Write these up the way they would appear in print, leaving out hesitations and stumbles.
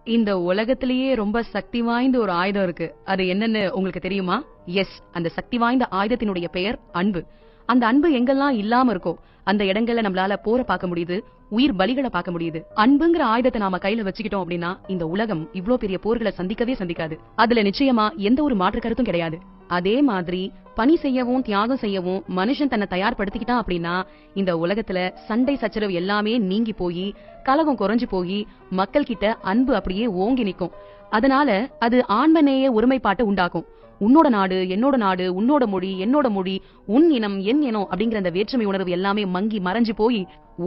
இந்த உலகத்திலேயே ரொம்ப சக்தி வாய்ந்த ஒரு ஆயுதம் இருக்கு. அது என்னன்னு உங்களுக்கு தெரியுமா? எஸ், அந்த சக்தி வாய்ந்த ஆயுதத்தினுடைய பெயர் அன்பு. அந்த அன்பு எங்கெல்லாம் இல்லாம இருக்கோ அந்த இடங்கள்ல நம்மளால போர பார்க்க முடியுது, உயிர் பலிகளை பார்க்க முடியுது. அன்புங்கிற ஆயுதத்தை நாம கையில வச்சுக்கிட்டோம் அப்படின்னா இந்த உலகம் இவ்ளோ பெரிய போர்களை சந்திக்கவே சந்திக்காது. அதுல நிச்சயமா எந்த ஒரு மாற்று கருத்தும் கிடையாது. அதே மாதிரி பணி செய்யவும் தியாகம் செய்யவும் மனுஷன் தன்னை தயார்படுத்திக்கிட்டான் அப்படின்னா இந்த உலகத்துல சண்டை சச்சரவு எல்லாமே நீங்கி போய் கலகம் குறைஞ்சு போய் மக்கள் கிட்ட அன்பு அப்படியே ஓங்கி நிக்கும். அதனால அது ஆண்மநேய ஒருமைப்பாட்டை உண்டாக்கும். உன்னோட நாடு என்னோட நாடு, உன்னோட மொழி என்னோட மொழி, உன் இனம் என் இனம் அப்படிங்கிற அந்த வேற்றுமை உணர்வு எல்லாமே மங்கி மறைஞ்சு போய்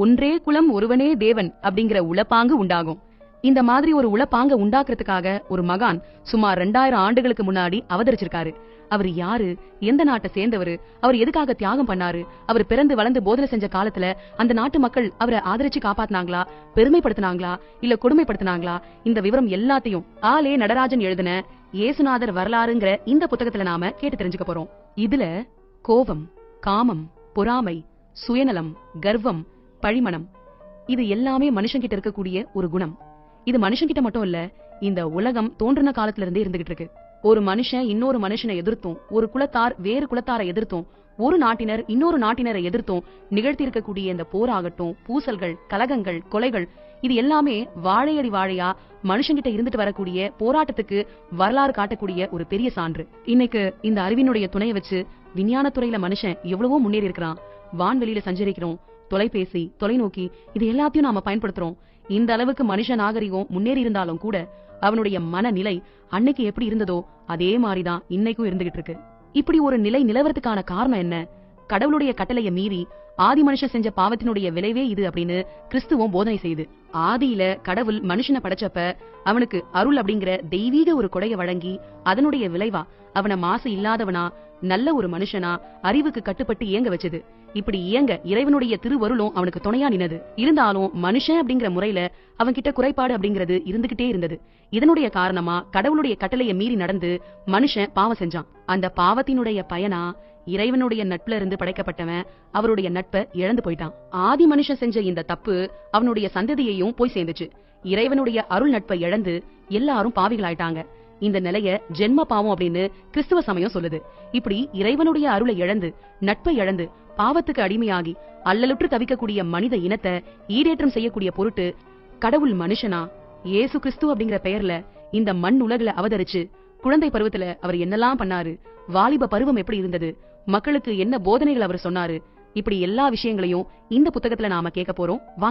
ஒன்றே குலம் ஒருவனே தேவன் அப்படிங்கிற உளப்பாங்கு உண்டாகும். இந்த மாதிரி ஒரு உளப்பாங்க உண்டாக்குறதுக்காக ஒரு மகான் சுமார் 2000 ஆண்டுகளுக்கு முன்னாடி அவதரிச்சிருக்காரு. அவர் யாரு, எந்த நாட்டை சேர்ந்தவரு, அவர் எதுக்காக தியாகம் பண்ணாரு, அவர் பிறந்து வளர்ந்து போதனை செஞ்ச காலத்துல அந்த நாட்டு மக்கள் அவரை ஆதரிச்சு காப்பாத்தினாங்களா, பெருமைப்படுத்தினாங்களா, இல்ல கொடுமைப்படுத்தினாங்களா, இந்த விவரம் எல்லாத்தையும் ஆலே நடராஜன் எழுதின இயேசுநாதர் வரலாறுங்கிற இந்த புத்தகத்துல நாம கேட்டு தெரிஞ்சுக்க போறோம். இதுல கோபம், காமம், பொறாமை, சுயநலம், கர்வம், பழிமணம் இது எல்லாமே மனுஷங்கிட்ட இருக்கக்கூடிய ஒரு குணம். இது மனுஷங்கிட்ட மட்டும் இல்ல, இந்த உலகம் தோன்றின காலத்துல இருந்தே இருந்துகிட்டு இருக்கு. ஒரு மனுஷன் இன்னொரு மனுஷனை எதிர்த்தும், ஒரு குலத்தார் வேறு குலத்தாரை எதிர்த்தும், ஒரு நாட்டினர் இன்னொரு நாட்டினரை எதிர்த்தும் நிகழ்த்தி இருக்கக்கூடிய இந்த போராகட்டும், பூசல்கள், கலகங்கள், கொலைகள் இது எல்லாமே வாழையடி வாழையா மனுஷங்கிட்ட இருந்துட்டு வரக்கூடிய போராட்டத்துக்கு வரலாறு காட்டக்கூடிய ஒரு பெரிய சான்று. இன்னைக்கு இந்த அறிவினுடைய துணையை வச்சு விஞ்ஞான துறையில மனுஷன் எவ்வளவோ முன்னேறி இருக்கிறான். வான்வெளியில சஞ்சரிக்கிறோம், தொலைபேசி, தொலைநோக்கி இது எல்லாத்தையும் நாம பயன்படுத்துறோம். இந்த அளவுக்கு மனுஷ நாகரிகம் முன்னேறி இருந்தாலும் கூட அவனுடைய மனநிலை அன்னைக்கு எப்படி இருந்ததோ அதே மாதிரிதான் இன்னைக்கும் இருந்துகிட்டு இருக்கு. இப்படி ஒரு நிலை நிலவரத்துக்கான காரணம் என்ன? கடவுளுடைய கட்டளையை மீறி ஆதி மனுஷன் செஞ்ச பாவத்தினுடைய விளைவே இது அப்படின்னு கிறிஸ்துவம் போதனை செய்யுது. ஆதியில கடவுள் மனுஷனை படைச்சப்ப அவனுக்கு அருள் அப்படிங்கிற தெய்வீக ஒரு கொடையை வழங்கி அதனுடைய விளைவா அவனை மாசு இல்லாதவனா, நல்ல ஒரு மனுஷனா, அறிவுக்கு கட்டுப்பட்டு இயங்க வச்சது. இப்படி இயங்க இறைவனுடைய திருவருளும் அவனுக்கு துணையா நின்னது. இருந்தாலும் மனுஷன் அப்படிங்கிற முறையில அவன்கிட்ட குறைபாடு அப்படிங்கிறது இருந்துகிட்டே இருந்தது. இதனுடைய காரணமா கடவுளுடைய கட்டளையை மீறி நடந்து மனுஷன் பாவம் செஞ்சான். அந்த பாவத்தினுடைய பயனா இறைவனுடைய நட்புல இருந்து படைக்கப்பட்டவன் அவருடைய நட்பை இழந்து போயிட்டான். ஆதி மனுஷன் செஞ்ச இந்த தப்பு அவனுடைய சந்ததியையும் போய் சேர்ந்துச்சு. இறைவனுடைய அருள் நட்பை இழந்து எல்லாரும் பாவிகளாயிட்டாங்க. இந்த நிலைய ஜென்ம பாவம் அப்படின்னு கிறிஸ்துவ சமயம் சொல்லுது. இப்படி இறைவனுடைய அருளை இழந்து நட்பை இழந்து பாவத்துக்கு அடிமையாகி அல்லலுற்று தவிக்கக்கூடிய மனித இனத்தை ஈடேற்றம் செய்யக்கூடிய பொருட்டு கடவுள் மனுஷனா இயேசு கிறிஸ்து அப்படிங்கிற பெயர்ல இந்த மண் உலகுல அவதரிச்சு குழந்தை பருவத்துல அவர் என்னெல்லாம் பண்ணாரு, வாலிப பருவம் எப்படி இருந்தது, மக்களுக்கு என்ன போதனைகள் அவர் சொன்னாரு, இப்படி எல்லா விஷயங்களையும் இந்த புத்தகத்துல நாம கேட்க போறோம். வாங்க.